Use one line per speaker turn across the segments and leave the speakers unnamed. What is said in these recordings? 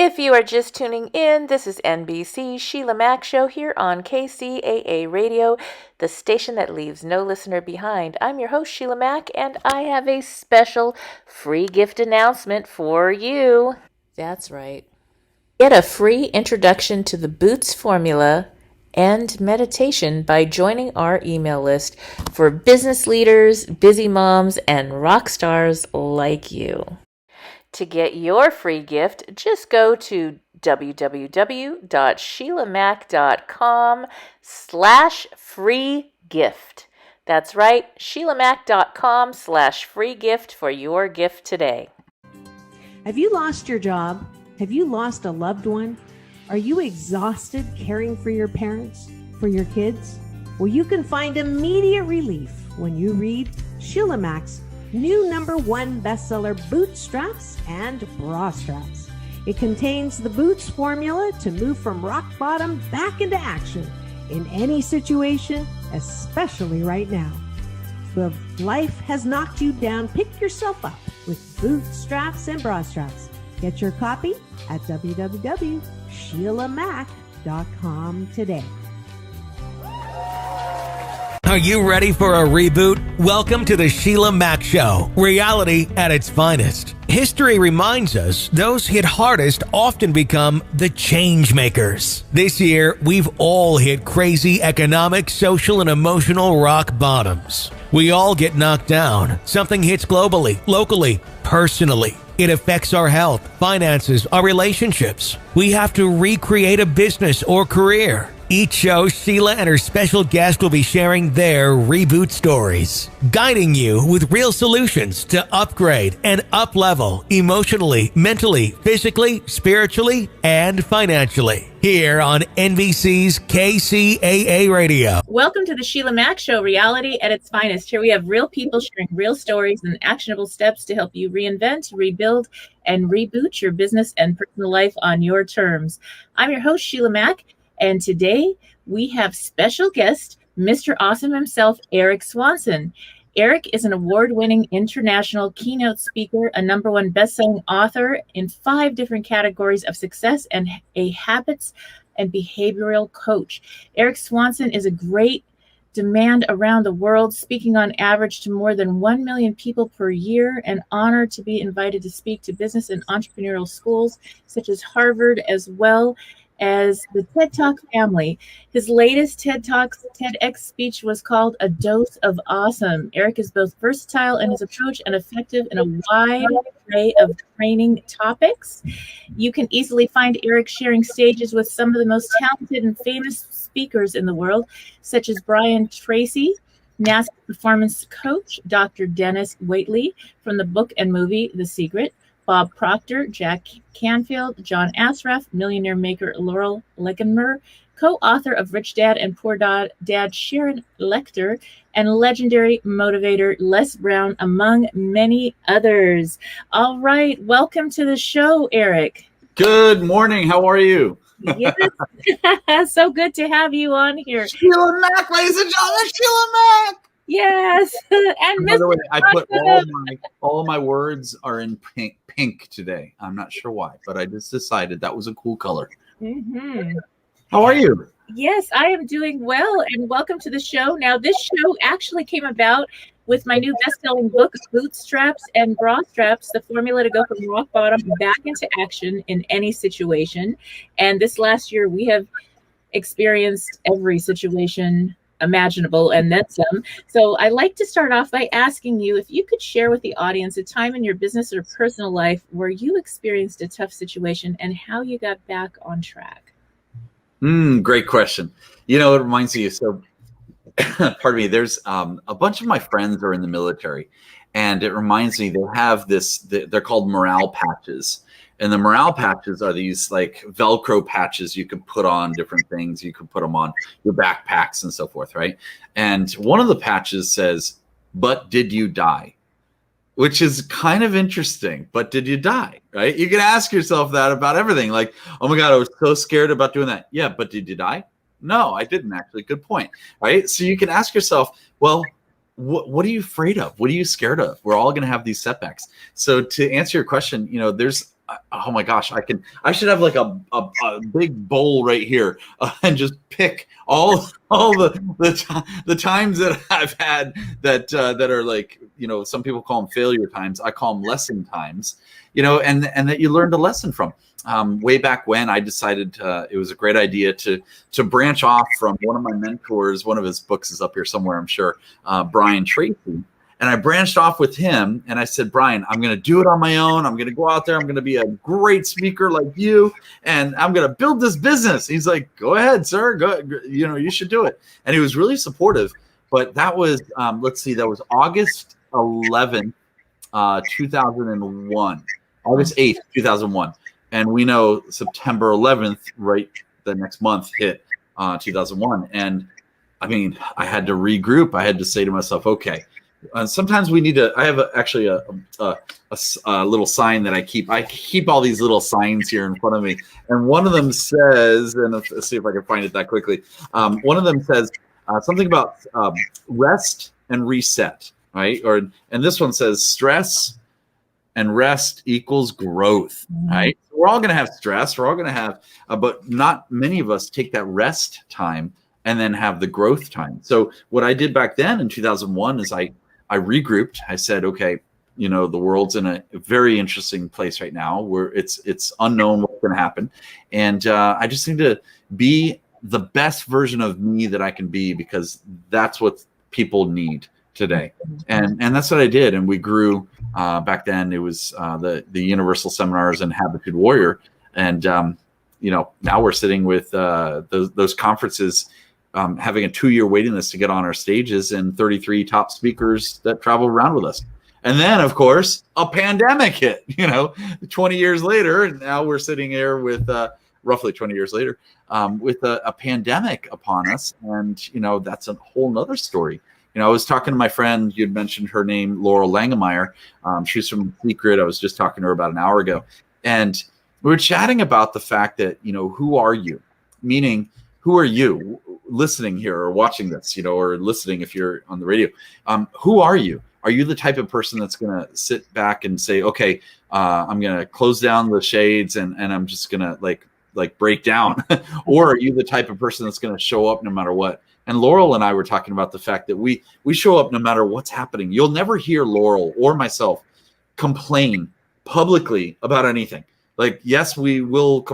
If you are just tuning in, this is NBC Sheila Mac Show here on KCAA Radio, the station that leaves no listener behind. I'm your host, Sheila Mac, and I have a special free gift announcement for you. That's right. Get a free introduction to the Boots formula and meditation by joining our email list for business leaders, busy moms, and rock stars like you. To get your free gift, just go to www.sheilamac.com/free gift. That's right, sheilamac.com/free gift for your gift today.
Have you lost your job? Have you lost a loved one? Are you exhausted caring for your parents, for your kids? Well, you can find immediate relief when you read Sheila Mac's new #1 bestseller, Bootstraps and Bra Straps. It contains the Boots formula to move from rock bottom back into action in any situation, especially right now. If life has knocked you down, pick yourself up with Bootstraps and Bra Straps. Get your copy at www.sheilamac.com today.
Are you ready for a reboot? Welcome to the Sheila Mac Show, reality at its finest. History reminds us those hit hardest often become the change makers. This year, we've all hit crazy economic, social, and emotional rock bottoms. We all get knocked down. Something hits globally, locally, personally. It affects our health, finances, our relationships. We have to recreate a business or career. Each show, Sheila and her special guest will be sharing their reboot stories, guiding you with real solutions to upgrade and up-level emotionally, mentally, physically, spiritually, and financially. Here on NBC's KCAA Radio.
Welcome to the Sheila Mac Show, reality at its finest. Here we have real people sharing real stories and actionable steps to help you reinvent, rebuild, and reboot your business and personal life on your terms. I'm your host, Sheila Mac. And today we have special guest, Mr. Awesome himself, ERIK Swanson. ERIK is an award-winning international keynote speaker, a #1 best-selling author in 5 different categories of success, and a habits and behavioral coach. ERIK Swanson is a great demand around the world, speaking on average to more than 1 million people per year, and honored to be invited to speak to business and entrepreneurial schools such as Harvard, as well as the TED Talk family. His latest TEDx speech was called A Dose of Awesome. ERIK is both versatile in his approach and effective in a wide array of training topics. You can easily find ERIK sharing stages with some of the most talented and famous speakers in the world, such as Brian Tracy, NASA performance coach, Dr. Dennis Waitley from the book and movie The Secret, Bob Proctor, Jack Canfield, John Asraf, millionaire maker Laurel Leckenmer, co-author of Rich Dad and Poor Dad Sharon Lechter, and legendary motivator Les Brown, among many others. All right, welcome to the show, ERIK.
Good morning. How are you?
Yes, so good to have you on here.
Sheila Mac, ladies and gentlemen, Sheila Mac.
Yes, and
by the way, I put all my words are in pink today. I'm not sure why, but I just decided that was a cool color.
Mm-hmm.
How are you?
Yes, I am doing well, and welcome to the show. Now, this show actually came about with my new best-selling book, Bootstraps and Bra Straps, the formula to go from rock bottom back into action in any situation. And this last year, we have experienced every situation imaginable and then some. So I like to start off by asking you if you could share with the audience a time in your business or personal life where you experienced a tough situation and how you got back on track.
Great question. You know, it reminds me, so pardon me, there's a bunch of my friends are in the military, and it reminds me they have this, they're called morale patches. And the morale patches are these like Velcro patches you can put on different things. You can put them on your backpacks and so forth, right? And one of the patches says, "But did you die?" Which is kind of interesting. But did you die, right? You can ask yourself that about everything. Like, oh my God, I was so scared about doing that. Yeah, but did you die? No, I didn't actually. Good point, right? So you can ask yourself, well, what are you afraid of? What are you scared of? We're all going to have these setbacks. So to answer your question, you know, there's oh my gosh, I should have like a big bowl right here and just pick all the times that I've had that are like, some people call them failure times. I call them lesson times, and that you learned a lesson from. Way back when I decided it was a great idea to branch off from one of my mentors. One of his books is up here somewhere, I'm sure, Brian Tracy. And I branched off with him and I said, Brian, I'm going to do it on my own. I'm going to go out there. I'm going to be a great speaker like you. And I'm going to build this business. He's like, go ahead, sir. Go, you should do it. And he was really supportive. But that was, that was August 11th, 2001, August 8th, 2001. And we know September 11th, right, the next month hit 2001. And I mean, I had to regroup. I had to say to myself, okay, sometimes we need to. I have actually a little sign that I keep. I keep all these little signs here in front of me, and one of them says, and let's see if I can find it that quickly. One of them says something about rest and reset, right? And this one says stress and rest equals growth, right? So we're all going to have stress. We're all going to have, but not many of us take that rest time and then have the growth time. So what I did back then in 2001 is I regrouped. I said, okay, the world's in a very interesting place right now where it's unknown what's going to happen. And I just need to be the best version of me that I can be, because that's what people need today. And that's what I did. And we grew back then. It was the Universal Seminars and Habitude Warrior. And, now we're sitting with those conferences, having a 2-year waiting list to get on our stages, and 33 top speakers that travel around with us. And then, of course, a pandemic hit, 20 years later. And now we're sitting here with roughly 20 years later with a pandemic upon us. And, that's a whole nother story. I was talking to my friend, you'd mentioned her name, Laurel Langemeyer. She's from Secret. I was just talking to her about an hour ago. And we were chatting about the fact that, who are you? Meaning, who are you listening here or watching this, or listening if you're on the radio? Who are you? Are you the type of person that's going to sit back and say, okay, I'm going to close down the shades and I'm just going to like break down? Or are you the type of person that's going to show up no matter what? And Laurel and I were talking about the fact that we show up no matter what's happening. You'll never hear Laurel or myself complain publicly about anything. Like, yes, we will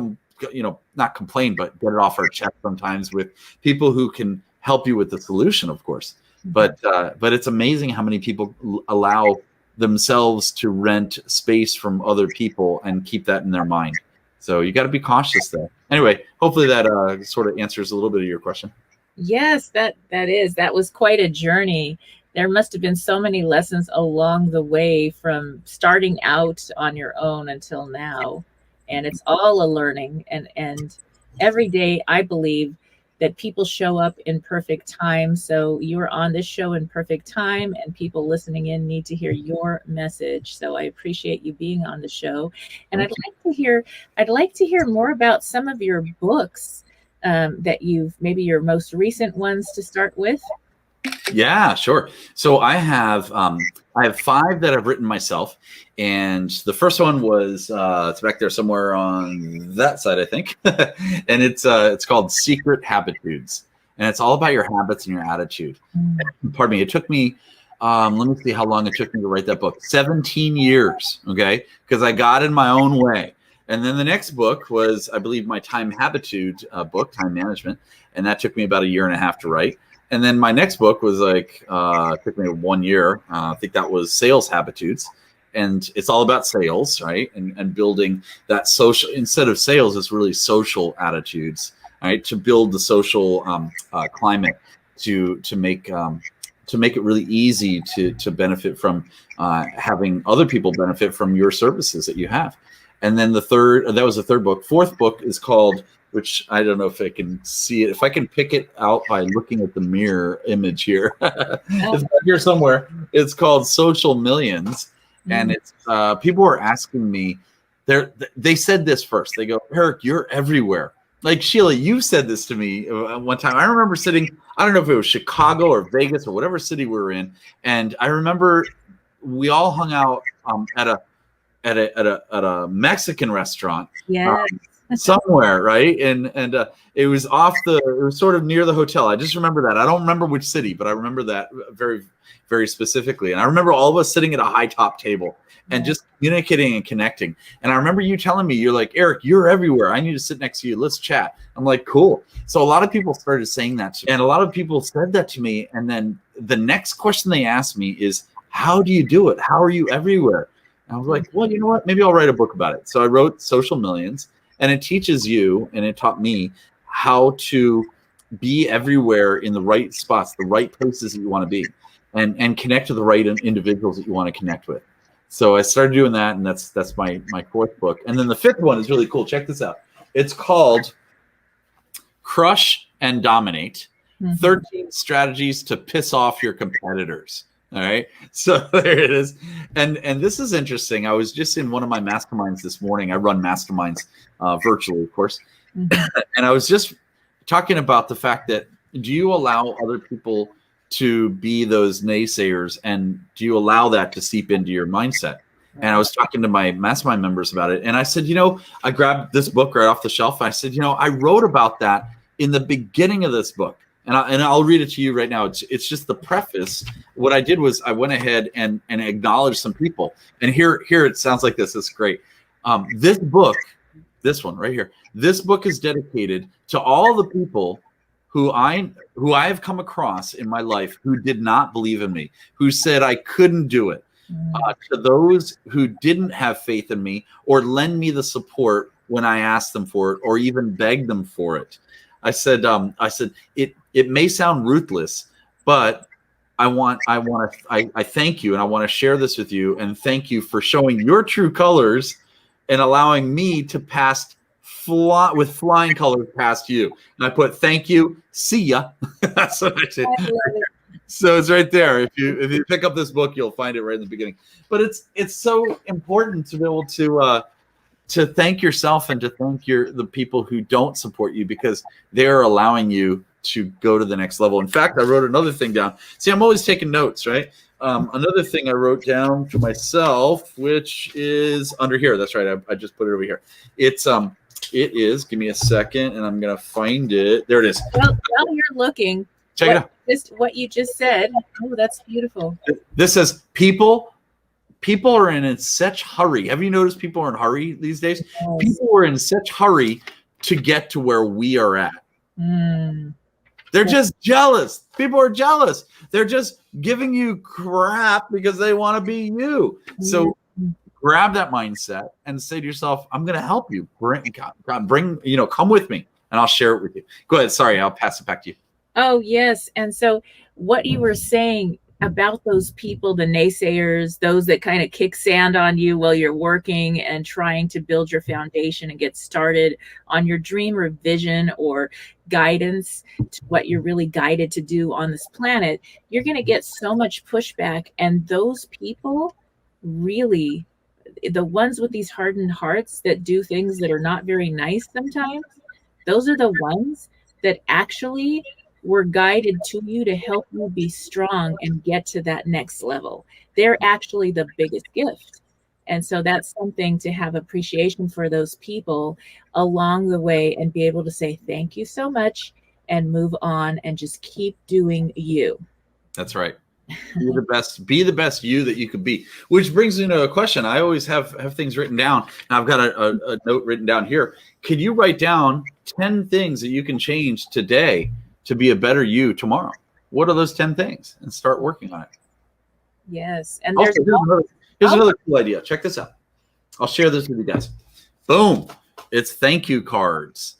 not complain, but get it off our chest sometimes with people who can help you with the solution, of course. But it's amazing how many people allow themselves to rent space from other people and keep that in their mind. So you got to be cautious there. Anyway, hopefully that sort of answers a little bit of your question.
Yes, that was quite a journey. There must have been so many lessons along the way from starting out on your own until now. And it's all a learning. And every day I believe that people show up in perfect time. So you're on this show in perfect time, and people listening in need to hear your message. So I appreciate you being on the show. And I'd like to hear more about some of your books that maybe your most recent ones to start with.
Yeah, sure. So I have 5 that I've written myself, and the first one was it's back there somewhere on that side, I think, and it's called Secret Habitudes, and it's all about your habits and your attitude. Pardon me. It took me let me see how long it took me to write that book. 17 years, okay, because I got in my own way. And then the next book was, I believe, my Time Habitude book, Time Management, and that took me about 1.5 years to write. And then my next book was took me 1 year. I think that was Sales Habitudes. And it's all about sales, right? And building that social, instead of sales, it's really social attitudes, right? To build the social climate to make it really easy to benefit from having other people benefit from your services that you have. And then that was the third book. Fourth book is called, which I don't know if I can see it. If I can pick it out by looking at the mirror image here, it's back here somewhere. It's called Social Millions. And it's people were asking me, they said this first. They go, Erik, you're everywhere. Like, Sheila, you said this to me one time. I remember sitting, I don't know if it was Chicago or Vegas or whatever city we were in. And I remember we all hung out at a Mexican restaurant.
Yeah.
Somewhere, right? And it was it was sort of near the hotel. I just remember that. I don't remember which city, but I remember that very, very specifically. And I remember all of us sitting at a high top table and just communicating and connecting. And I remember you telling me, you're like, Eric, you're everywhere. I need to sit next to you. Let's chat. I'm like, cool. So a lot of people started saying that to me, and a lot of people said that to me. And then the next question they asked me is, how do you do it? How are you everywhere? And I was like, well, you know what? Maybe I'll write a book about it. So I wrote Social Millions. And it teaches you, and it taught me, how to be everywhere in the right spots, the right places that you want to be, and connect to the right individuals that you want to connect with. So I started doing that, and that's my fourth book. And then the fifth one is really cool. Check this out. It's called Crush and Dominate, 13 Strategies to Piss Off Your Competitors. All right. So there it is. And this is interesting. I was just in one of my masterminds this morning. I run masterminds virtually, of course. And I was just talking about the fact that, do you allow other people to be those naysayers, and do you allow that to seep into your mindset? And I was talking to my mastermind members about it. And I said, I grabbed this book right off the shelf. I said, I wrote about that in the beginning of this book. And I'll read it to you right now. It's just the preface. What I did was I went ahead and acknowledged some people. And here it sounds like this. It's great. This book, this one right here, this book is dedicated to all the people who I have come across in my life who did not believe in me, who said I couldn't do it. To those who didn't have faith in me or lend me the support when I asked them for it or even begged them for it. I said it may sound ruthless, but I thank you, and I want to share this with you, and thank you for showing your true colors and allowing me to pass with flying colors past you. And I put, thank you, see ya. That's what I said. So it's right there. If you pick up this book, you'll find it right in the beginning. But it's so important to be able to thank yourself and to thank the people who don't support you, because they're allowing you to go to the next level. In fact, I wrote another thing down. See, I'm always taking notes, right? Another thing I wrote down to myself, which is under here. That's right. I just put it over here. It is, give me a second, and I'm going to find it. There it is.
Well, while you're looking,
check it out.
What you just said. Oh, that's beautiful.
This says people are in such hurry. Have you noticed people are in hurry these days? Yes. People are in such hurry to get to where we are at. They're just jealous. People are jealous. They're just giving you crap because they want to be you. So grab that mindset and say to yourself, I'm going to help you. Bring, come with me, and I'll share it with you. Go ahead. Sorry, I'll pass it back to you.
Oh, yes. And so what you were saying about those people, the naysayers, those that kind of kick sand on you while you're working and trying to build your foundation and get started on your dream or vision or guidance to what you're really guided to do on this planet, you're going to get so much pushback. And those people really, the ones with these hardened hearts that do things that are not very nice sometimes, those are the ones that actually were guided to you to help you be strong and get to that next level. They're actually the biggest gift. And so that's something to have appreciation for those people along the way and be able to say, thank you so much, and move on and just keep doing you.
That's right. Be the best you that you could be. Which brings me to a question. I always have things written down, and I've got a note written down here. Could you write down 10 things that you can change today to be a better you tomorrow? What are those 10 things? And start working on it.
Yes. And
also, here's another cool idea. Check this out. I'll share this with you guys. Boom. It's thank you cards.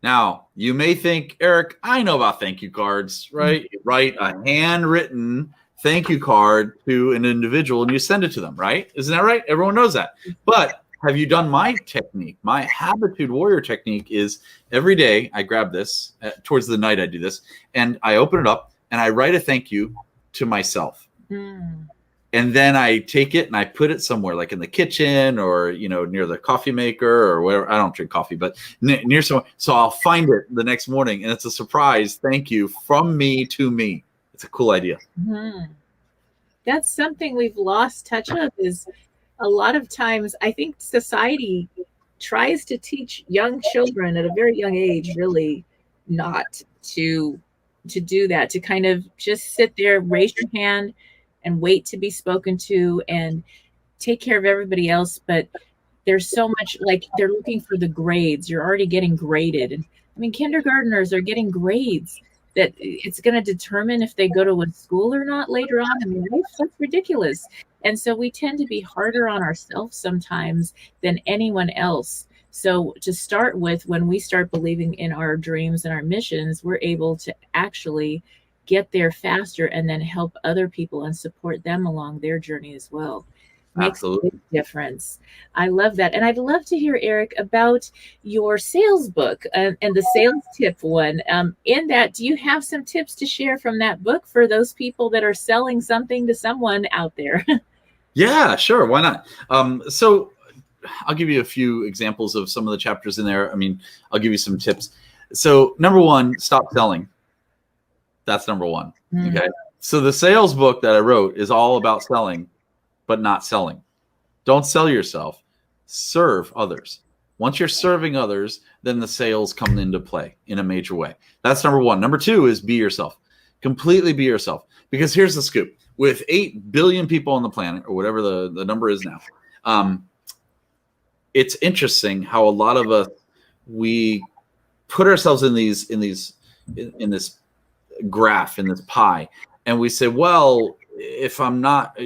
Now, you may think, Eric, I know about thank you cards, right? You write a handwritten thank you card to an individual and you send it to them, right? Isn't that right? Everyone knows that. But have you done my technique? My Habitude Warrior technique is every day I grab this, towards the night I do this, and I open it up and I write a thank you to myself. And then I take it and I put it somewhere, like in the kitchen or, near the coffee maker or whatever. I don't drink coffee, but near somewhere. So I'll find it the next morning and it's a surprise thank you from me to me. It's a cool idea.
That's something we've lost touch of, is a lot of times I think society tries to teach young children at a very young age really not to do that, to kind of just sit there, raise your hand and wait to be spoken to and take care of everybody else. But there's so much, like, they're looking for the grades. You're already getting graded. And I mean, kindergartners are getting grades that it's going to determine if they go to a school or not later on in life. That's ridiculous. And so we tend to be harder on ourselves sometimes than anyone else. So to start with, when we start believing in our dreams and our missions, we're able to actually get there faster and then help other people and support them along their journey as well. Makes
Absolutely.
a big difference. I love that. And I'd love to hear, Erik, about your sales book and the sales tip one. In that, do you have some tips to share from that book for those people that are selling something to someone out there?
Yeah, sure. Why not? So I'll give you a few examples of some of the chapters in there. I mean, I'll give you some tips. So number one, stop selling. That's number one. Okay. So the sales book that I wrote is all about selling, but not selling. Don't sell yourself. Serve others. Once you're serving others, then the sales come into play in a major way. That's number one. Number two is be yourself. Completely be yourself. Because here's the scoop. With 8 billion people on the planet, or whatever the number is now, it's interesting how a lot of us, we put ourselves in this graph, in this pie, and we say, well, if I'm not,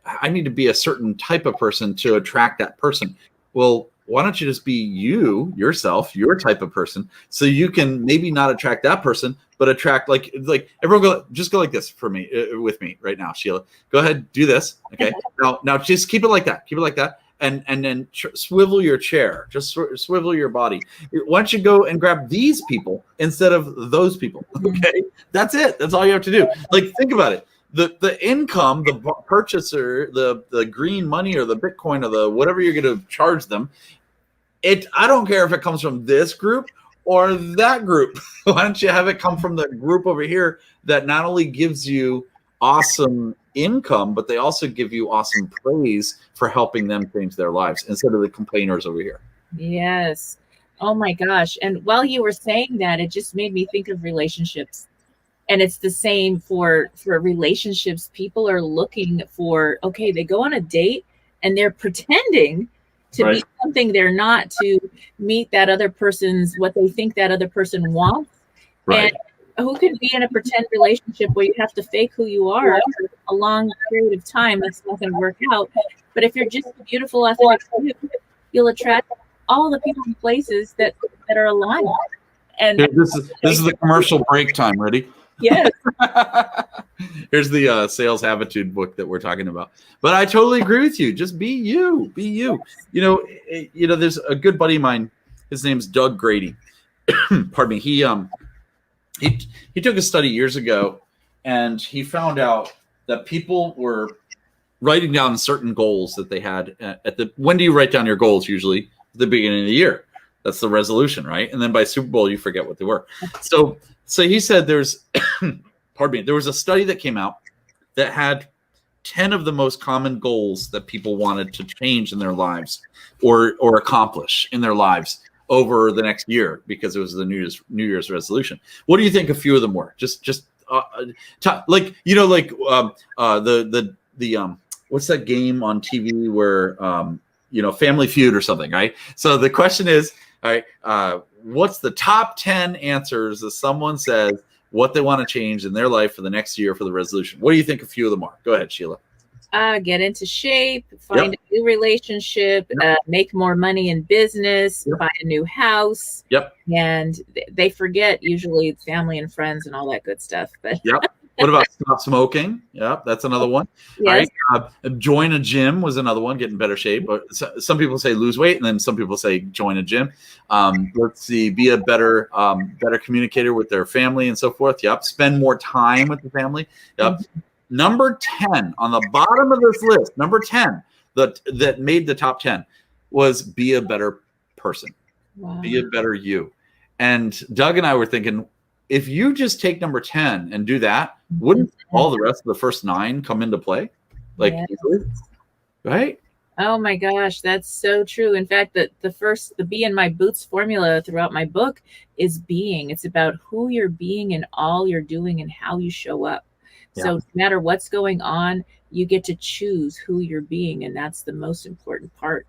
I need to be a certain type of person to attract that person. Well, why don't you just be yourself, your type of person, so you can maybe not attract that person, but attract like everyone go like this for me, with me right now, Sheila. Go ahead, do this. Okay. Now just keep it like that. Keep it like that. And then swivel your chair, just swivel your body. Why don't you go and grab these people instead of those people? Okay. That's it. That's all you have to do. Like, think about it. The income, the purchaser, the green money or the Bitcoin or the whatever you're going to charge them, I don't care if it comes from this group or that group. Why don't you have it come from the group over here that not only gives you awesome income, but they also give you awesome praise for helping them change their lives instead of the complainers over here.
Yes. Oh my gosh. And while you were saying that, it just made me think of relationships. And it's the same for relationships. People are looking for, okay, they go on a date and they're pretending to be something they're not, to meet that other person's, what they think that other person wants.
Right.
And who can be in a pretend relationship where you have to fake who you are for a long period of time? That's not going to work out. But if you're just a beautiful, athletic, you'll attract all the people and places that are aligned. And
this is the commercial break time. Ready?
Yes.
Here's the sales habitude book that we're talking about. But I totally agree with you. Just be you. Be you. There's a good buddy of mine. His name's Doug Grady. Pardon me. He took a study years ago, and he found out that people were writing down certain goals that they had when do you write down your goals? Usually at the beginning of the year. That's the resolution, right? And then by Super Bowl, you forget what they were. So he said there was a study that came out that had 10 of the most common goals that people wanted to change in their lives or accomplish in their lives over the next year, because it was the New Year's resolution. What do you think a few of them were? What's that game on TV where Family Feud or something, right? So the question is, all right, what's the top 10 answers that someone says what they want to change in their life for the next year for the resolution? What do you think a few of them are? Go ahead, Sheila.
Get into shape, find a new relationship, make more money in business, buy a new house.
Yep.
And they forget usually it's family and friends and all that good stuff. But
What about stop smoking? Yep, that's another one.
Yes.
All right. Join a gym was another one. Get in better shape. Some people say lose weight, and then some people say join a gym. Let's see, be a better communicator with their family and so forth. Yep. Spend more time with the family. Yep. Mm-hmm. Number 10 on the bottom of this list, number 10 that made the top 10 was be a better person. Wow. Be a better you. And Doug and I were thinking, if you just take number 10 and do that, wouldn't all the rest of the first 9 come into play? Like, right?
Oh my gosh, that's so true. In fact, the Be in My Boots formula throughout my book is being. It's about who you're being and all you're doing and how you show up.
Yeah.
So no matter what's going on, you get to choose who you're being, and that's the most important part.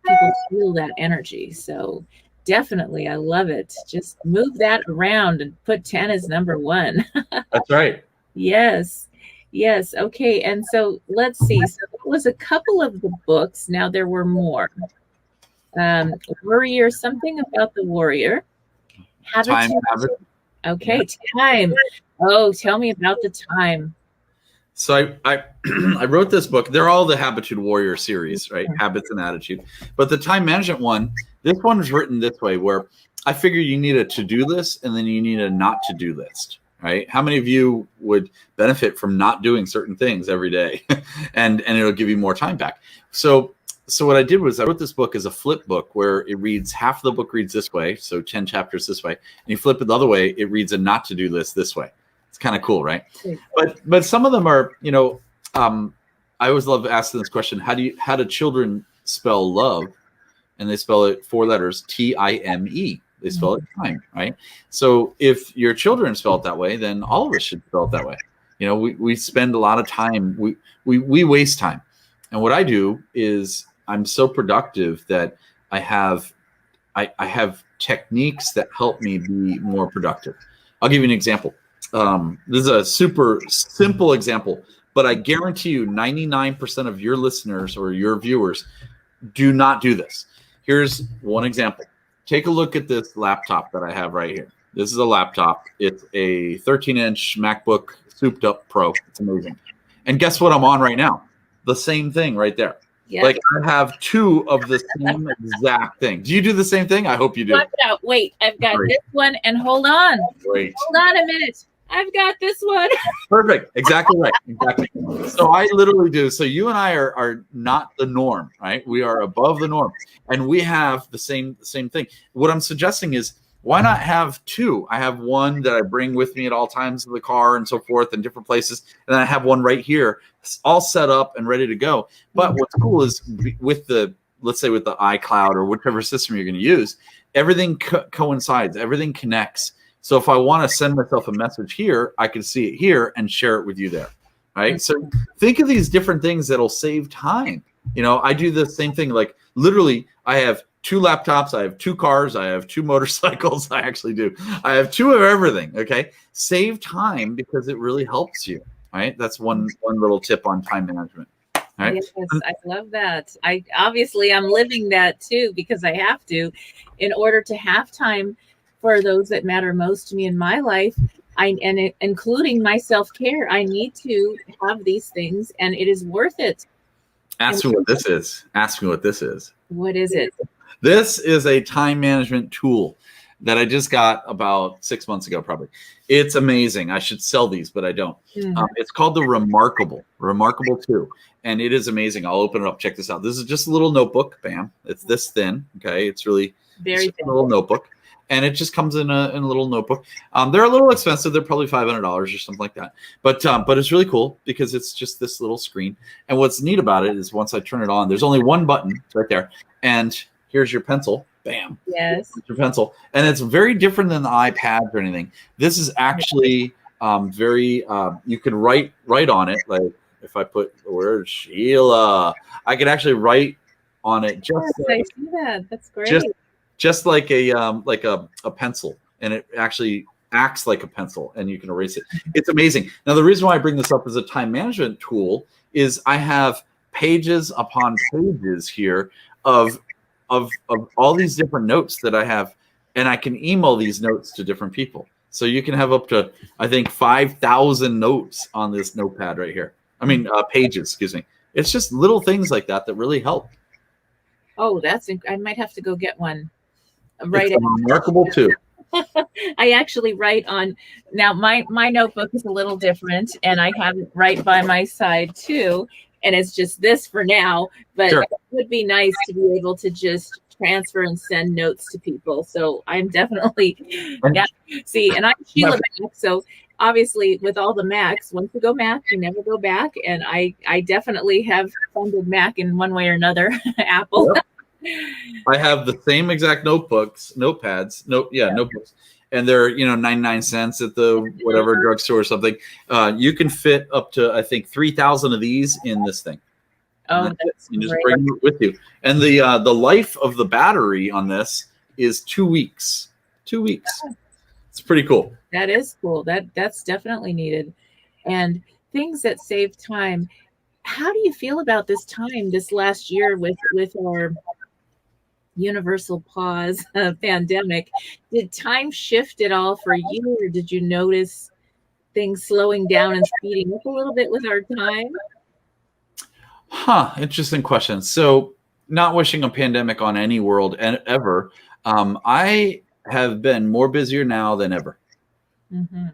People feel that energy. So definitely, I love it. Just move that around and put 10 as number one.
That's right.
Yes. Yes. Okay. And so let's see. So that was a couple of the books. Now there were more. Warrior, something about the warrior.
Time habit.
Okay. Time. Oh, tell me about the time.
So I I wrote this book. They're all the Habitude Warrior series, right? Habits and Attitude. But the time management one, this one is written this way, where I figure you need a to-do list and then you need a not to-do list, right? How many of you would benefit from not doing certain things every day and it'll give you more time back? So what I did was I wrote this book as a flip book where it reads, half of the book reads this way, so 10 chapters this way, and you flip it the other way, it reads a not to-do list this way. It's kind of cool, right? But some of them are, I always love asking this question: how do children spell love? And they spell it 4 letters, T-I-M-E. They spell it time, right? So if your children spell it that way, then all of us should spell it that way. We spend a lot of time. We waste time, and what I do is I'm so productive that I have techniques that help me be more productive. I'll give you an example. This is a super simple example, but I guarantee you 99% of your listeners or your viewers do not do this. Here's one example. Take a look at this laptop that I have right here. This is a laptop. It's a 13-inch MacBook souped up Pro. It's amazing. And guess what I'm on right now? The same thing right there. Yep. Like I have 2 of the same exact thing. Do you do the same thing? I hope you do.
Watch out. Wait, I've got this one, and hold on.
Wait.
Hold on a minute. I've got this one.
Perfect. Exactly right. Exactly. So I literally do. So you and I are not the norm, right? We are above the norm, and we have the same thing. What I'm suggesting is, why not have 2? I have one that I bring with me at all times in the car and so forth in different places. And then I have one right here, all set up and ready to go. But what's cool is with let's say with the iCloud or whichever system you're going to use, everything coincides, everything connects. So if I want to send myself a message here, I can see it here and share it with you there, right? So think of these different things that'll save time. I do the same thing. Like literally, I have 2 laptops, I have 2 cars, I have 2 motorcycles. I actually do. I have 2 of everything. Okay, save time because it really helps you. Right? That's one little tip on time management. Right?
Yes, I love that. I'm living that too, because I have to, in order to have time for those that matter most to me in my life, and including my self-care. I need to have these things, and it is worth it.
Ask me what this is. Ask me what this is.
What is it?
This is a time management tool that I just got about 6 months ago, probably. It's amazing. I should sell these, but I don't. It's called the Remarkable 2, and it is amazing. I'll open it up. Check this out. This is just a little notebook. Bam. It's this thin. Okay. It's really
very thin.
A little notebook. And it just comes in a little notebook. They're a little expensive. They're probably $500 or something like that. But it's really cool because it's just this little screen. And what's neat about it is once I turn it on, there's only one button right there. And here's your pencil. Bam.
Yes.
Your pencil. And it's very different than the iPad or anything. This is actually very, you can write on it. Like if I put the word Sheila, I can actually write on it.
I see that. That's great.
Just like a pencil, and it actually acts like a pencil, and you can erase it. It's amazing. Now, the reason why I bring this up as a time management tool is I have pages upon pages here of all these different notes that I have, and I can email these notes to different people. So you can have up to, I think, 5,000 notes on this notepad right here. I mean, pages, excuse me. It's just little things like that really help.
Oh, I might have to go get one. Right.
It's Remarkable 2.
I actually write on, now my notebook is a little different, and I have it right by my side too. And it's just this for now, but It would be nice to be able to just transfer and send notes to people. So I'm definitely, see, and I'm Sheila Mac. So obviously with all the Macs, once you go Mac, you never go back. And I definitely have funded Mac in one way or another. Apple.
Yep. I have the same exact notebooks, notebooks, and they're 99 cents at the whatever drugstore or something. You can fit up to, I think, 3,000 of these in this thing.
Oh, that's
you just
great.
bring it with you. And the life of the battery on this is 2 weeks. 2 weeks. It's pretty cool.
That is cool. That's definitely needed. And things that save time. How do you feel about this time this last year with our universal pause pandemic? Did time shift at all for you, or did you notice things slowing down and speeding up a little bit with our time?
Interesting question. So, not wishing a pandemic on any world ever, I have been more busier now than ever.
Mm-hmm.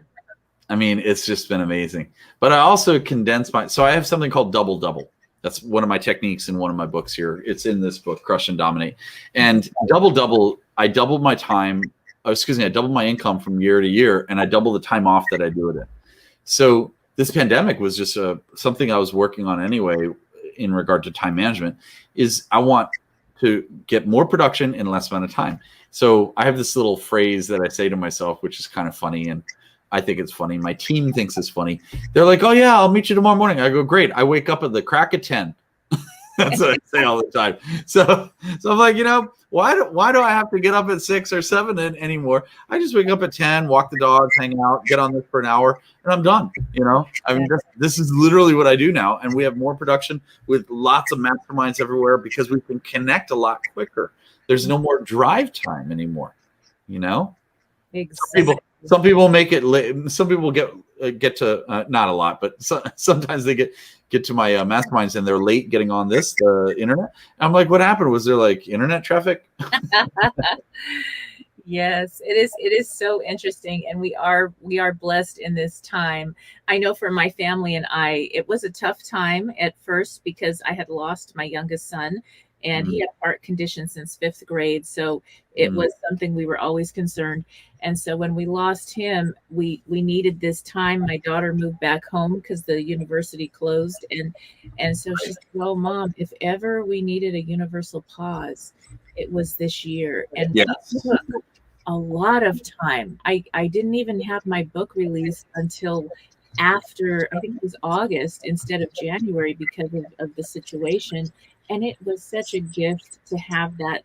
I mean, it's just been amazing. But I also condensed so I have something called double. That's one of my techniques in one of my books here. It's in this book, Crush and Dominate. And double, I doubled my time. I doubled my income from year to year, and I doubled the time off that I do it in. So this pandemic was just something I was working on anyway in regard to time management. Is I want to get more production in less amount of time. So I have this little phrase that I say to myself, which is kind of funny, and I think it's funny. My team thinks it's funny. They're like, "Oh yeah, I'll meet you tomorrow morning." I go, "Great." I wake up at the crack of 10. That's what I say all the time. So I'm like, why do I have to get up at 6 or 7 anymore? I just wake up at 10, walk the dogs, hang out, get on this for an hour, and I'm done. I mean, this is literally what I do now, and we have more production with lots of masterminds everywhere because we can connect a lot quicker. There's no more drive time anymore.
Exactly.
Some people make it late. Some people get to not a lot, but sometimes they get to my masterminds and they're late getting on the internet. I'm like, what happened? Was there like internet traffic?
Yes, it is so interesting, and we are blessed in this time. I know for my family and I, it was a tough time at first because I had lost my youngest son, and he had heart condition since 5th grade. So it was something we were always concerned. And so when we lost him, we needed this time. My daughter moved back home because the university closed. And so she said, "Oh, Mom, if ever we needed a universal pause, it was this year." And we took a lot of time. I didn't even have my book released until after, I think it was August instead of January because of the situation. And it was such a gift to have that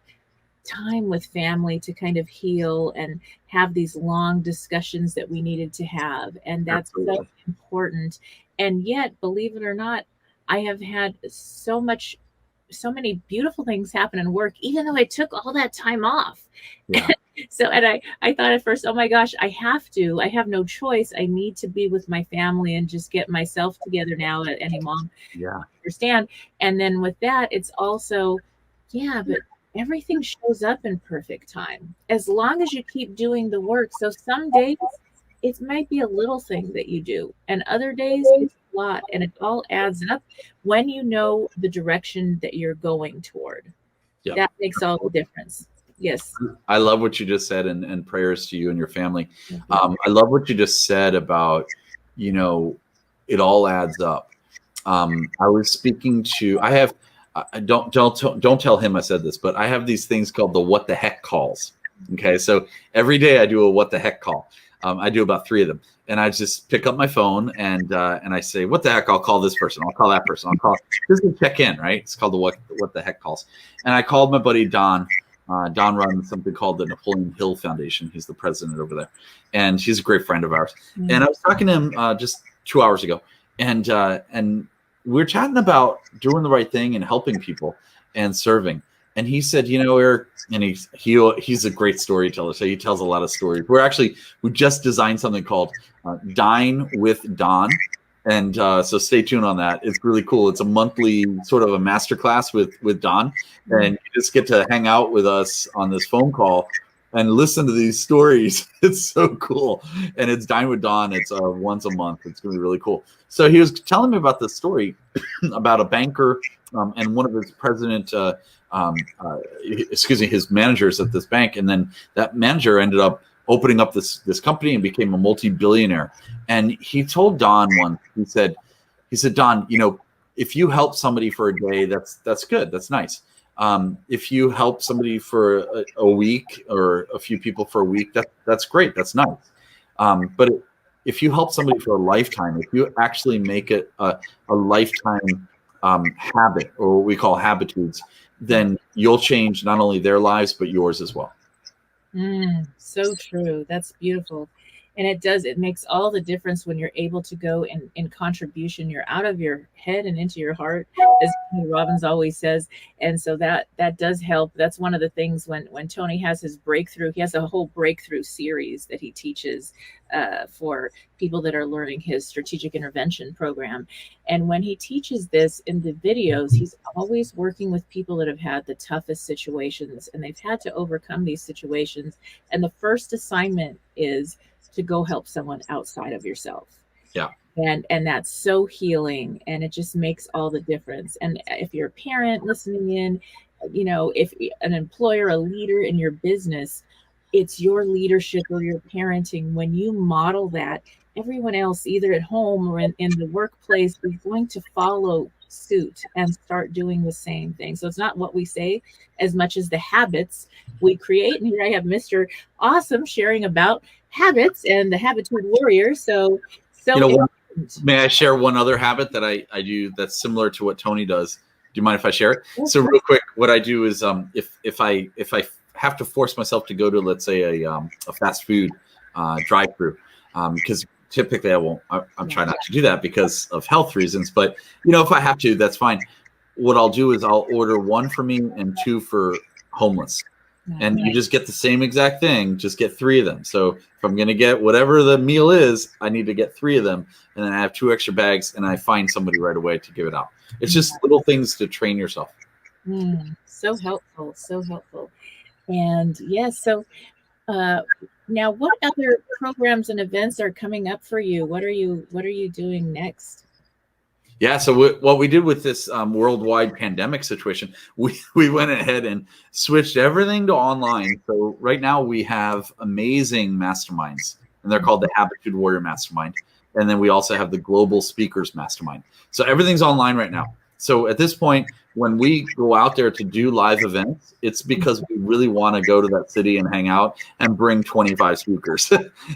time with family to kind of heal and have these long discussions that we needed to have. And that's so important. And yet, believe it or not, I have had so many beautiful things happen in work, even though I took all that time off. Yeah. And I thought at first, oh my gosh, I have no choice. I need to be with my family and just get myself together now. Any mom understand. And then with that, it's also, but everything shows up in perfect time as long as you keep doing the work. So some days it might be a little thing that you do, and other days it's a lot, and it all adds up when you know the direction that you're going toward. That makes all the difference. Yes.
I love what you just said, and prayers to you and your family. I love what you just said about, it all adds up. I was speaking to, don't tell him I said this, but I have these things called the what the heck calls. Okay. So every day I do a what the heck call. I do about 3 of them, and I just pick up my phone and I say, what the heck, I'll call this person. I'll call that person. I'll call just to check in, right? It's called the what the heck calls. And I called my buddy, Don. Don runs something called the Napoleon Hill Foundation. He's the president over there, and he's a great friend of ours. Mm-hmm. And I was talking to him just 2 hours ago, and we were chatting about doing the right thing and helping people and serving. And he said, Erik, and he's a great storyteller. So he tells a lot of stories. We just designed something called Dine with Don. And so stay tuned on that. It's really cool. It's a monthly sort of a masterclass with Don. And you just get to hang out with us on this phone call and listen to these stories. It's so cool. And it's Dine with Don. It's once a month. It's going to be really cool. So he was telling me about this story about a banker and one of his his managers at this bank. And then that manager ended up opening up this company and became a multi-billionaire. And he told Don once, he said, Don, if you help somebody for a day, that's good. That's nice. If you help somebody for a week or a few people for a week, that's great. That's nice. But if you help somebody for a lifetime, if you actually make it a lifetime habit, or what we call habitudes, then you'll change not only their lives, but yours as well.
So true. That's beautiful. And it makes all the difference when you're able to go in contribution. You're out of your head and into your heart, as Robbins always says. And so that does help. That's one of the things when Tony has his breakthrough, he has a whole breakthrough series that he teaches for people that are learning his strategic intervention program. And when he teaches this in the videos, he's always working with people that have had the toughest situations, and they've had to overcome these situations. And the first assignment is to go help someone outside of yourself.
Yeah.
And that's so healing, and it just makes all the difference. And if you're a parent listening in, if an employer, a leader in your business, it's your leadership or your parenting. When you model that, everyone else, either at home or in the workplace, is going to follow suit and start doing the same thing. So it's not what we say as much as the habits we create. And here I have Mr. Awesome sharing about habits and the Habitude Warrior. So
may I share one other habit that I do that's similar to what Tony does? Do you mind if I share it? Yes, so real quick, what I do is if I have to force myself to go to, let's say, a fast food drive-through, because typically I'm trying not to do that because of health reasons, but if I have to, that's fine. What I'll do is I'll order 1 for me and 2 for homeless. And you just get the same exact thing, just get 3 of them. So if I'm going to get whatever the meal is, I need to get 3 of them. And then I have 2 extra bags, and I find somebody right away to give it out. It's just little things to train yourself.
So helpful. So helpful. And yes. So now what other programs and events are coming up for you? What are you doing next?
Yeah, so what we did with this worldwide pandemic situation, we went ahead and switched everything to online. So right now we have amazing masterminds, and they're called the Habitude Warrior Mastermind. And then we also have the Global Speakers Mastermind. So everything's online right now. So at this point, when we go out there to do live events, it's because we really want to go to that city and hang out and bring 25 speakers.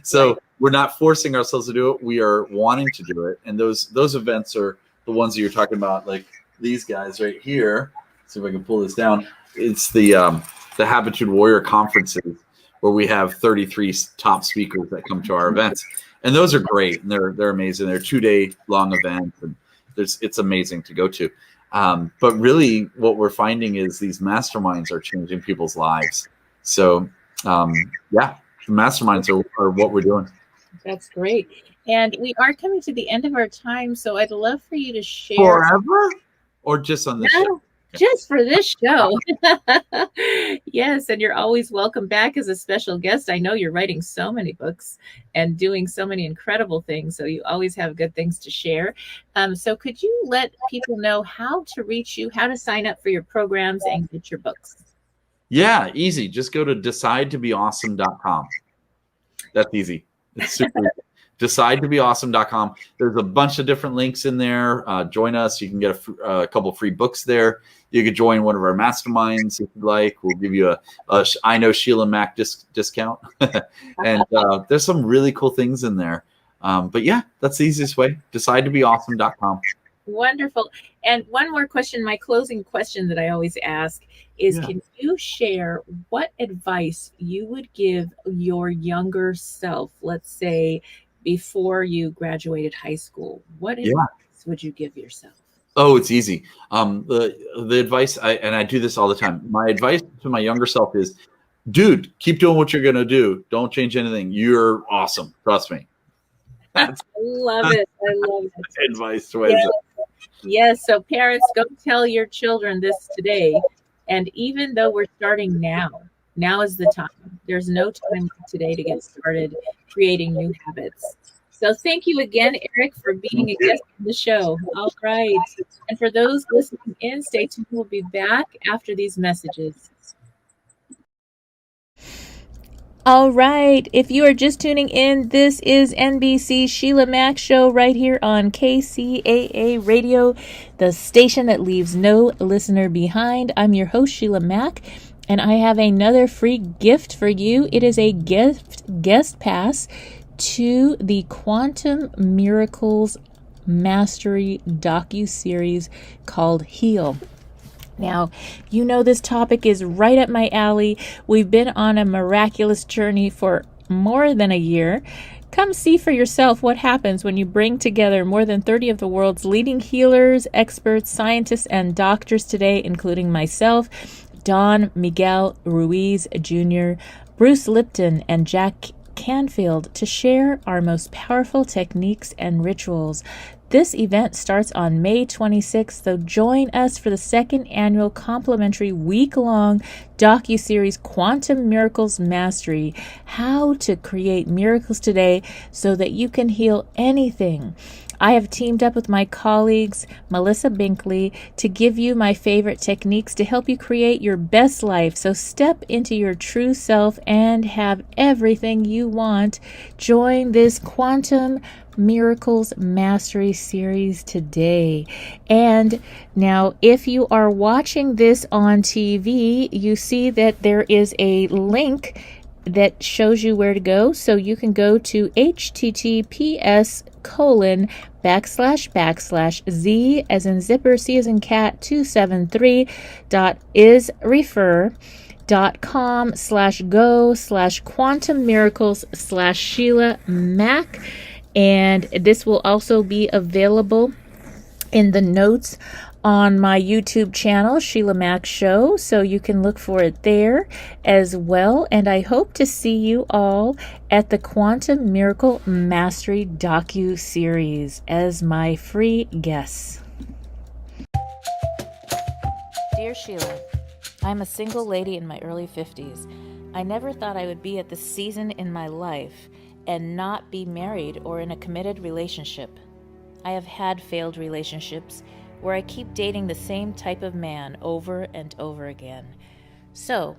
So we're not forcing ourselves to do it. We are wanting to do it. And those events are the ones that you're talking about, like these guys right here. See if I can pull this down. It's the Habitude Warrior conferences, where we have 33 top speakers that come to our events, and those are great. And they're amazing. They're 2-day long events, and it's amazing to go to. But really, what we're finding is these masterminds are changing people's lives. So the masterminds are what we're doing.
That's great. And we are coming to the end of our time, so I'd love for you to share.
Forever? Or just on this show?
Just for this show. Yes, and you're always welcome back as a special guest. I know you're writing so many books and doing so many incredible things, so you always have good things to share. So could you let people know how to reach you, how to sign up for your programs and get your books?
Yeah, easy. Just go to decidetobeawesome.com. That's easy. It's super easy. decidetobeawesome.com. There's a bunch of different links in there. Join us. You can get a couple free books there. You could join one of our masterminds if you'd like. We'll give you a I know Sheila Mac discount. And there's some really cool things in there. But yeah, that's the easiest way. decidetobeawesome.com.
Wonderful. And one more question, my closing question that I always ask is, can you share what advice you would give your younger self, let's say before you graduated high school? What advice would you give yourself?
Oh, it's easy. The advice, I do this all the time. My advice to my younger self is, dude, keep doing what you're going to do. Don't change anything. You're awesome. Trust me.
I love it. I love it.
Advice.
Yes. So parents, go tell your children this today. And even though we're starting now is the time. There's no time today to get started creating new habits. So thank you again, Erik, for being a guest on the show. All right. And for those listening in, stay tuned. We'll be back after these messages. All right. If you are just tuning in, this is NBC Sheila Mac Show right here on KCAA Radio, the station that leaves no listener behind. I'm your host, Sheila Mac, and I have another free gift for you. It is a guest pass to the Quantum Miracles Mastery docu-series called Heal. Now, you know this topic is right up my alley. We've been on a miraculous journey for more than a year. Come see for yourself what happens when you bring together more than 30 of the world's leading healers, experts, scientists, and doctors today, including myself, Don Miguel Ruiz Jr., Bruce Lipton, and Jack Canfield, to share our most powerful techniques and rituals. This event starts on May 26th, so join us for the second annual complimentary week-long docu-series Quantum Miracles Mastery, How to Create Miracles Today so that you can heal anything. I have teamed up with my colleagues, Melissa Binkley, to give you my favorite techniques to help you create your best life. So step into your true self and have everything you want. Join this Quantum Miracles Mastery series today. And now, if you are watching this on TV, you see that there is a link that shows you where to go. So you can go to https://z as in zipper, c as in cat, 273.isrefer.com/go/quantum miracles/Sheila Mac. And this will also be available in the notes on my YouTube channel, Sheila Mac Show, so you can look for it there as well. And I hope to see you all at the Quantum Miracle Mastery docu-series as my free guests. Dear Sheila, I'm a single lady in my early 50s. I never thought I would be at this season in my life and not be married or in a committed relationship. I have had failed relationships where I keep dating the same type of man over and over again. So,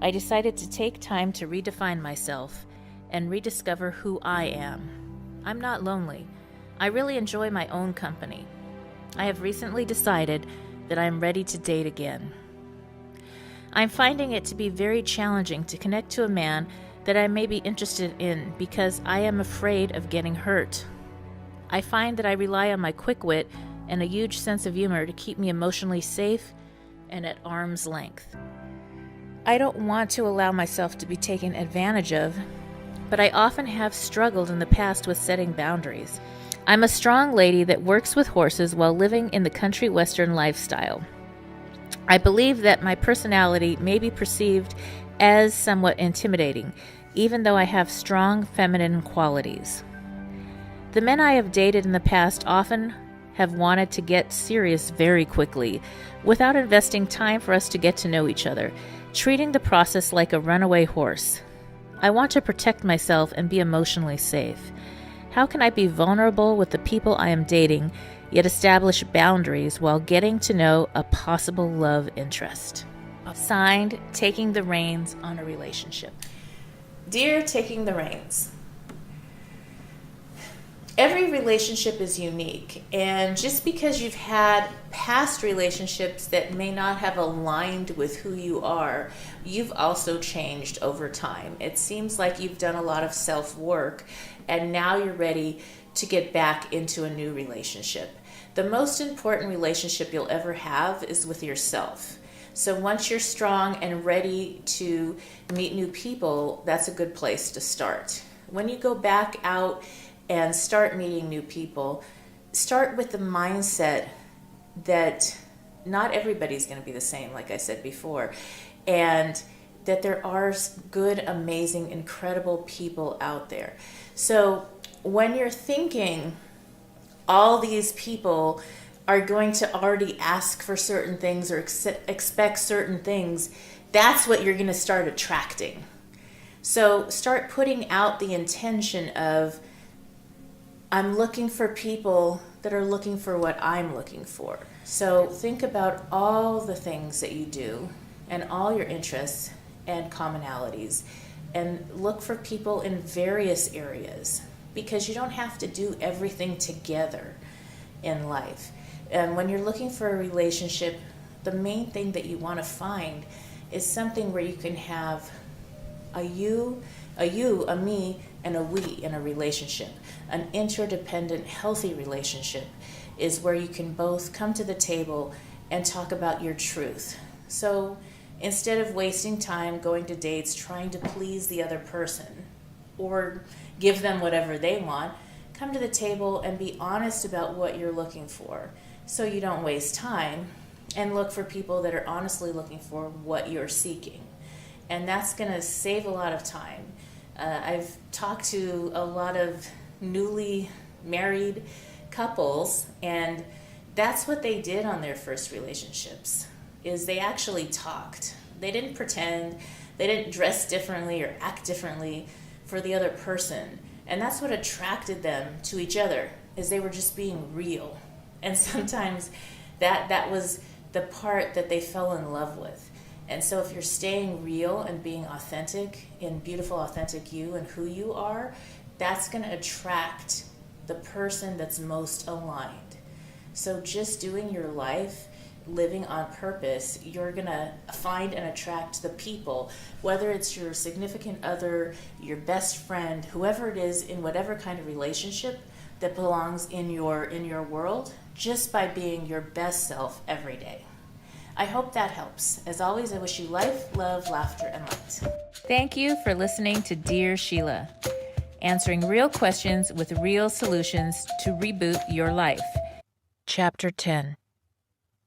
I decided to take time to redefine myself and rediscover who I am. I'm not lonely. I really enjoy my own company. I have recently decided that I'm ready to date again. I'm finding it to be very challenging to connect to a man that I may be interested in because I am afraid of getting hurt. I find that I rely on my quick wit and a huge sense of humor to keep me emotionally safe and at arm's length. I don't want to allow myself to be taken advantage of, but I often have struggled in the past with setting boundaries. I'm a strong lady that works with horses while living in the country western lifestyle. I believe that my personality may be perceived as somewhat intimidating, even though I have strong feminine qualities. The men I have dated in the past often have wanted to get serious very quickly, without investing time for us to get to know each other, treating the process like a runaway horse. I want to protect myself and be emotionally safe. How can I be vulnerable with the people I am dating, yet establish boundaries while getting to know a possible love interest? Signed, Taking the Reins on a Relationship. Dear Taking the Reins, every relationship is unique, and just because you've had past relationships that may not have aligned with who you are, you've also changed over time. It seems like you've done a lot of self-work, and now you're ready to get back into a new relationship. The most important relationship you'll ever have is with yourself. So once you're strong and ready to meet new people, that's a good place to start. When you go back out and start meeting new people, start with the mindset that not everybody's going to be the same, like I said before, and that there are good, amazing, incredible people out there. So when you're thinking all these people are going to already ask for certain things or expect certain things, that's what you're going to start attracting. So start putting out the intention of, I'm looking for people that are looking for what I'm looking for. So think about all the things that you do and all your interests and commonalities. and look for people in various areas, because you don't have to do everything together in life. And when you're looking for a relationship, the main thing that you want to find is something where you can have a you, a me, and a we in a relationship. An interdependent, healthy relationship is where you can both come to the table and talk about your truth. So instead of wasting time going to dates trying to please the other person or give them whatever they want, come to the table and be honest about what you're looking for, so you don't waste time, and look for people that are honestly looking for what you're seeking. And that's going to save a lot of time. I've talked to a lot of newly married couples, and that's what they did on their first relationships, is they actually talked. They didn't pretend, they didn't dress differently or act differently for the other person. And that's what attracted them to each other, is they were just being real. And sometimes that was the part that they fell in love with. And so if you're staying real and being authentic, in beautiful, authentic you and who you are, that's going to attract the person that's most aligned. So just doing your life, living on purpose, you're going to find and attract the people, whether it's your significant other, your best friend, whoever it is, in whatever kind of relationship that belongs in your world, just by being your best self every day. I hope that helps. As always, I wish you life, love, laughter, and light.
Thank you for listening to Dear Sheila, answering real questions with real solutions to reboot your life. Chapter 10,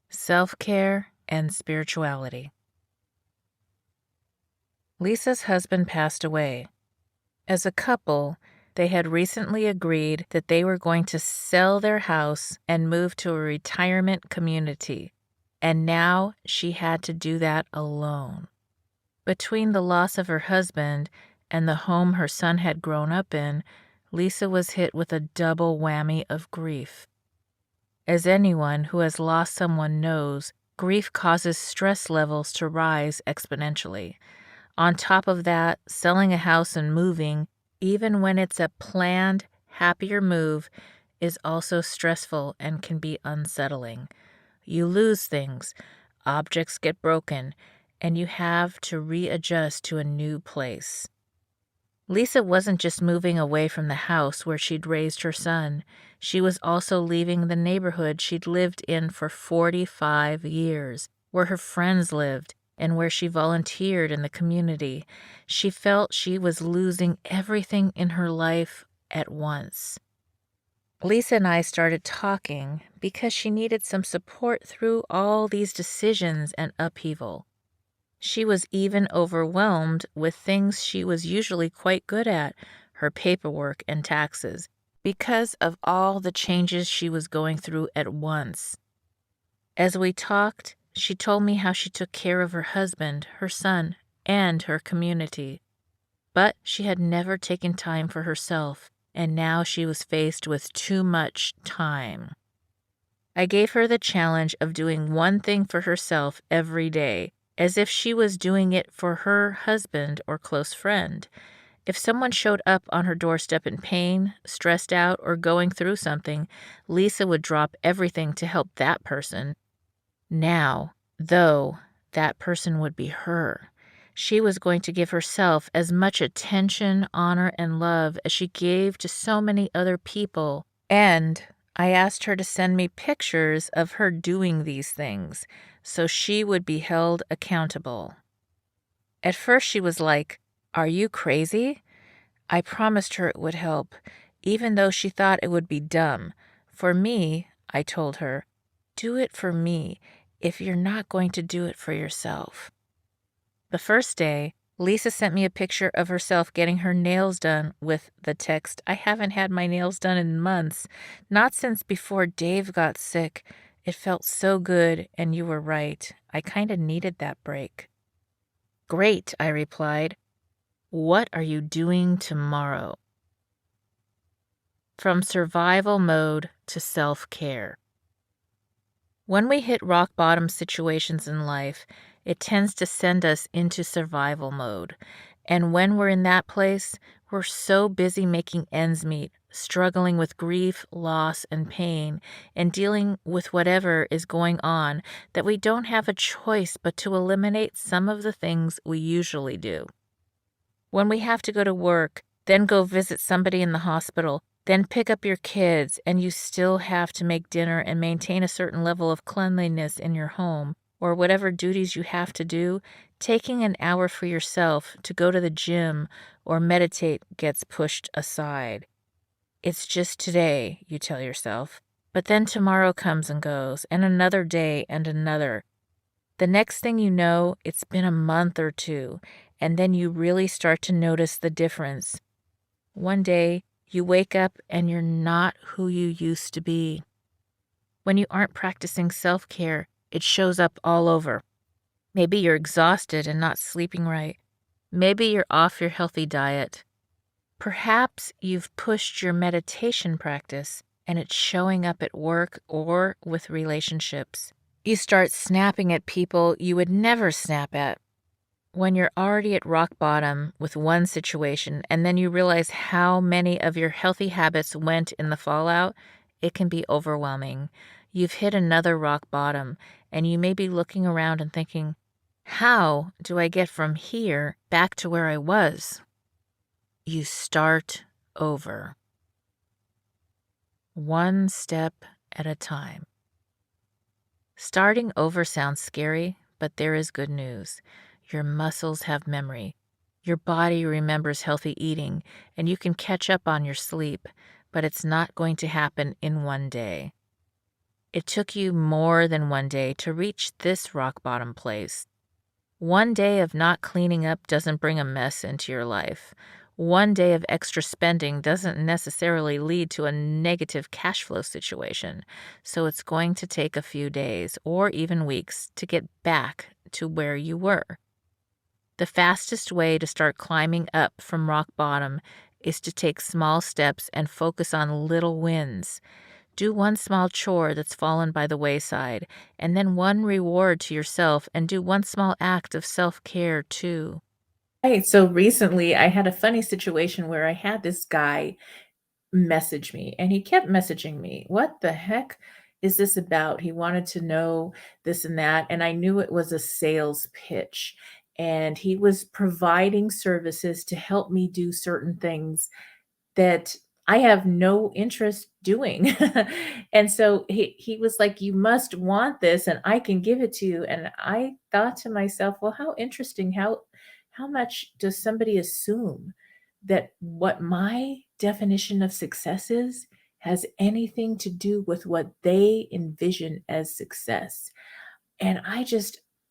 Self-Care and Spirituality. Lisa's husband passed away. As a couple, they had recently agreed that they were going to sell their house and move to a retirement community. And now she had to do that alone. Between the loss of her husband and the home her son had grown up in, Lisa was hit with a double whammy of grief. As anyone who has lost someone knows, grief causes stress levels to rise exponentially. On top of that, selling a house and moving, even when it's a planned, happier move, is also stressful and can be unsettling. You lose things, objects get broken, and you have to readjust to a new place. Lisa wasn't just moving away from the house where she'd raised her son. She was also leaving the neighborhood she'd lived in for 45 years, where her friends lived, and where she volunteered in the community. She felt she was losing everything in her life at once. Lisa and I started talking because she needed some support through all these decisions and upheaval. She was even overwhelmed with things she was usually quite good at, her paperwork and taxes, because of all the changes she was going through at once. As we talked, she told me how she took care of her husband, her son, and her community. But she had never taken time for herself, and now she was faced with too much time. I gave her the challenge of doing one thing for herself every day, as if she was doing it for her husband or close friend. If someone showed up on her doorstep in pain, stressed out, or going through something, Lisa would drop everything to help that person. Now, though, that person would be her. She was going to give herself as much attention, honor, and love as she gave to so many other people. And I asked her to send me pictures of her doing these things, so she would be held accountable. At first she was like, "Are you crazy?" I promised her it would help, even though she thought it would be dumb. For me, I told her, do it for me if you're not going to do it for yourself. The first day, Lisa sent me a picture of herself getting her nails done with the text, "I haven't had my nails done in months, not since before Dave got sick. It felt so good, and you were right. I kind of needed that break." "Great," I replied. "What are you doing tomorrow?" From survival mode to self-care. When we hit rock bottom situations in life, it tends to send us into survival mode. And when we're in that place, we're so busy making ends meet, struggling with grief, loss, and pain, and dealing with whatever is going on that we don't have a choice but to eliminate some of the things we usually do. When we have to go to work, then go visit somebody in the hospital, then pick up your kids, and you still have to make dinner and maintain a certain level of cleanliness in your home, or whatever duties you have to do, taking an hour for yourself to go to the gym or meditate gets pushed aside. It's just today, you tell yourself, but then tomorrow comes and goes, and another day and another. The next thing you know, it's been a month or two, and then you really start to notice the difference. One day, you wake up and you're not who you used to be. When you aren't practicing self-care, it shows up all over. Maybe you're exhausted and not sleeping right. Maybe you're off your healthy diet. Perhaps you've pushed your meditation practice and it's showing up at work or with relationships. You start snapping at people you would never snap at. When you're already at rock bottom with one situation and then you realize how many of your healthy habits went in the fallout, it can be overwhelming. You've hit another rock bottom and you may be looking around and thinking, how do I get from here back to where I was? You start over. One step at a time. Starting over sounds scary, but there is good news. Your muscles have memory. Your body remembers healthy eating, and you can catch up on your sleep, but it's not going to happen in one day. It took you more than one day to reach this rock bottom place. One day of not cleaning up doesn't bring a mess into your life. One day of extra spending doesn't necessarily lead to a negative cash flow situation, so it's going to take a few days or even weeks to get back to where you were. The fastest way to start climbing up from rock bottom is to take small steps and focus on little wins. Do one small chore that's fallen by the wayside, and then one reward to yourself, and do one small act of self-care too.
Right. So recently I had a funny situation where I had this guy message me and he kept messaging me. What the heck is this about? He wanted to know this and that. And I knew it was a sales pitch. And he was providing services to help me do certain things that I have no interest doing. And so he was like, you must want this and I can give it to you. And I thought to myself, well, how interesting. How much does somebody assume that what my definition of success is has anything to do with what they envision as success? And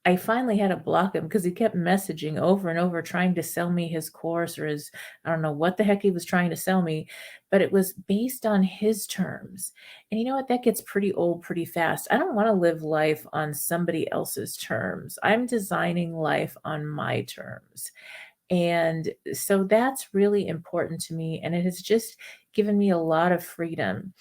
I finally had to block him because he kept messaging over and over, trying to sell me his course or his, I don't know what the heck he was trying to sell me, but it was based on his terms. And you know what? That gets pretty old pretty fast. I don't want to live life on somebody else's terms. I'm designing life on my terms. And so that's really important to me. And it has just given me a lot of freedom.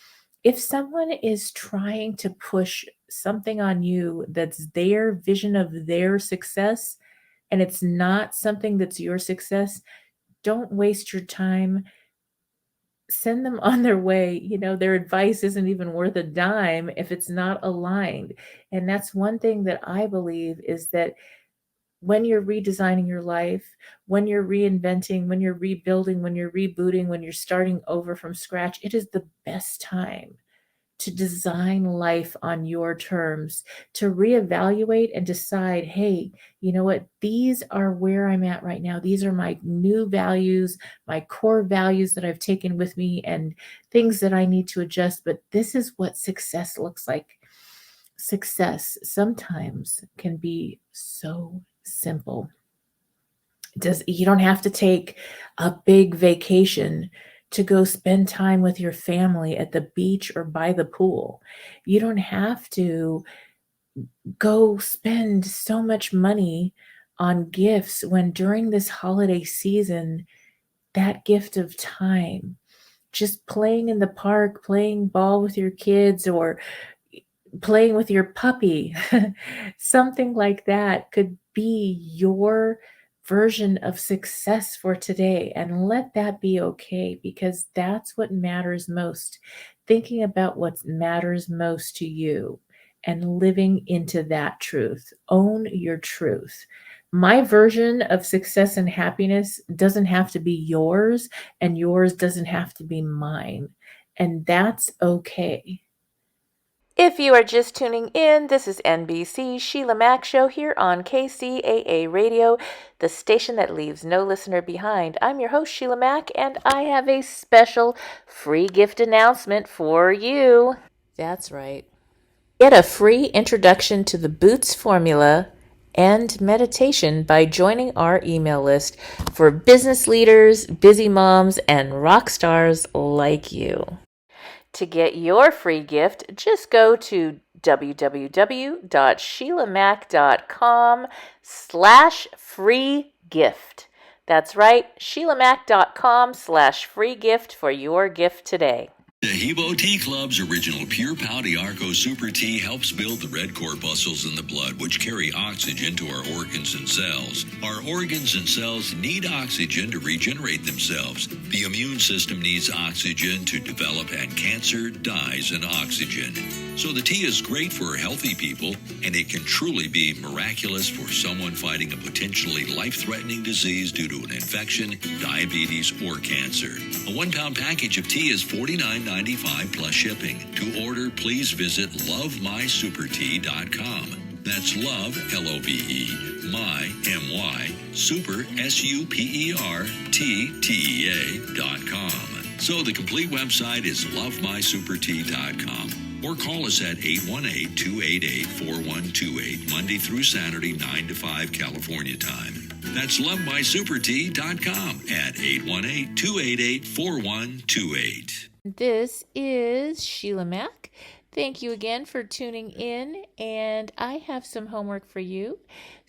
If someone is trying to push something on you that's their vision of their success, and it's not something that's your success, don't waste your time. Send them on their way. Their advice isn't even worth a dime if it's not aligned. And that's one thing that I believe is that when you're redesigning your life, when you're reinventing, when you're rebuilding, when you're rebooting, when you're starting over from scratch, it is the best time to design life on your terms, to reevaluate and decide, hey, you know what? These are where I'm at right now. These are my new values, my core values that I've taken with me and things that I need to adjust. But this is what success looks like. Success sometimes can be so simple. You don't have to take a big vacation to go spend time with your family at the beach or by the pool. You don't have to go spend so much money on gifts when during this holiday season, that gift of time, just playing in the park, playing ball with your kids or playing with your puppy, something like that could be your version of success for today, and let that be okay, because that's what matters most. Thinking about what matters most to you and living into that truth. Own your truth. My version of success and happiness doesn't have to be yours, and yours doesn't have to be mine. And that's okay.
If you are just tuning in, this is NBC Sheila Mac Show here on KCAA Radio, the station that leaves no listener behind. I'm your host, Sheila Mac, and I have a special free gift announcement for you. That's right. Get a free introduction to the Boots formula and meditation by joining our email list for business leaders, busy moms, and rock stars like you. To get your free gift, just go to www.sheilamac.com/free gift. That's right, sheilamac.com/free gift for your gift today.
The Hebo Tea Club's original Pure Pouty Arco Super Tea helps build the red corpuscles in the blood, which carry oxygen to our organs and cells. Our organs and cells need oxygen to regenerate themselves. The immune system needs oxygen to develop, and cancer dies in oxygen. So the tea is great for healthy people, and it can truly be miraculous for someone fighting a potentially life-threatening disease due to an infection, diabetes, or cancer. A 1-pound package of tea is $49.95 plus shipping. To order, please visit lovemysupertea.com. That's love, L-O-V-E, my, M-Y, super, SUPERTEA.com. So the complete website is lovemysupertea.com. Or call us at 818-288-4128, Monday through Saturday, 9 to 5 California time. That's lovemysupertea.com at 818-288-4128.
This is Sheila Mac. Thank you again for tuning in, and I have some homework for you.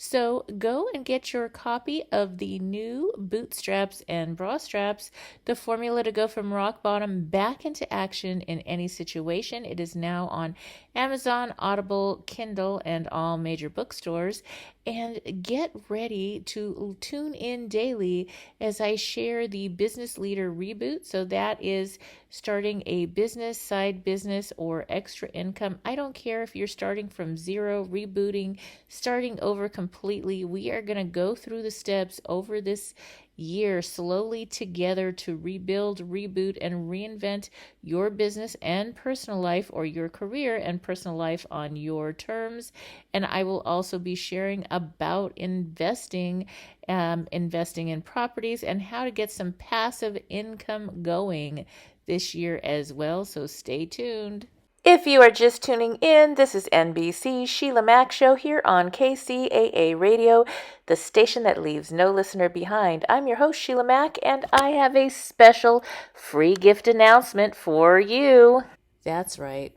So go and get your copy of the new Bootstraps and Bra Straps, the formula to go from rock bottom back into action in any situation. It is now on Amazon, Audible, Kindle, and all major bookstores. And get ready to tune in daily as I share the Business Leader Reboot. So that is starting a business, side business, or extra income. I don't care if you're starting from zero, rebooting, starting over completely. We are going to go through the steps over this year slowly together to rebuild, reboot, and reinvent your business and personal life, or your career and personal life on your terms. And I will also be sharing about investing in properties and how to get some passive income going this year as well. So stay tuned. If you are just tuning in, this is NBC Sheila Mac Show here on KCAA Radio, the station that leaves no listener behind. I'm your host, Sheila Mac, and I have a special free gift announcement for you. That's right.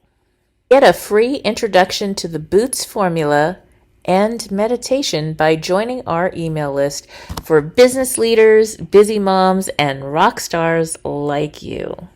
Get a free introduction to the Boots formula and meditation by joining our email list for business leaders, busy moms, and rock stars like you.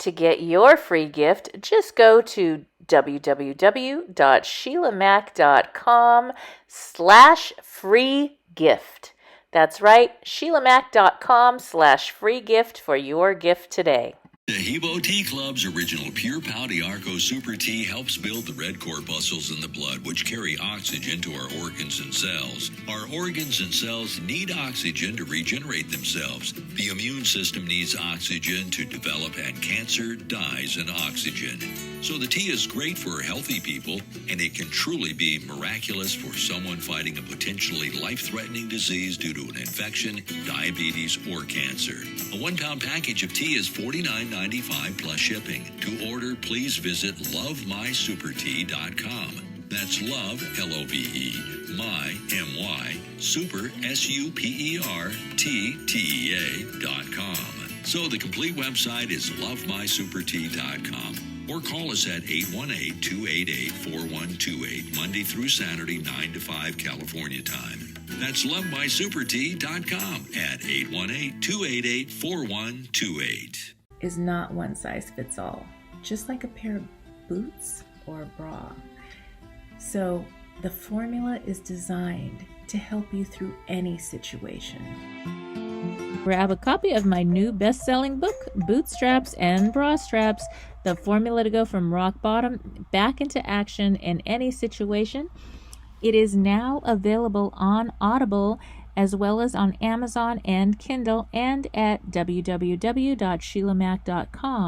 To get your free gift, just go to www.sheilamac.com/free gift. That's right, sheilamac.com/free gift for your gift today.
The Hebo Tea Club's original Pure Pouty Arco Super Tea helps build the red corpuscles in the blood, which carry oxygen to our organs and cells. Our organs and cells need oxygen to regenerate themselves. The immune system needs oxygen to develop, and cancer dies in oxygen. So the tea is great for healthy people, and it can truly be miraculous for someone fighting a potentially life-threatening disease due to an infection, diabetes, or cancer. A 1-pound package of tea is $49.95 plus shipping. To order, please visit lovemysupertea.com. That's love, L-O-V-E, my, M-Y, super, SUPERTEA.com. So the complete website is lovemysupertea.com. Or call us at 818-288-4128, Monday through Saturday, 9 to 5 California time. That's lovemysupertea.com at 818-288-4128.
Is not one size fits all, just like a pair of boots or a bra. So the formula is designed to help you through any situation.
Grab a copy of my new best-selling book, Bootstraps and Bra Straps, The Formula to Go from Rock Bottom Back into Action in Any Situation. It is now available on Audible as well as on Amazon and Kindle and at www.sheilamac.com.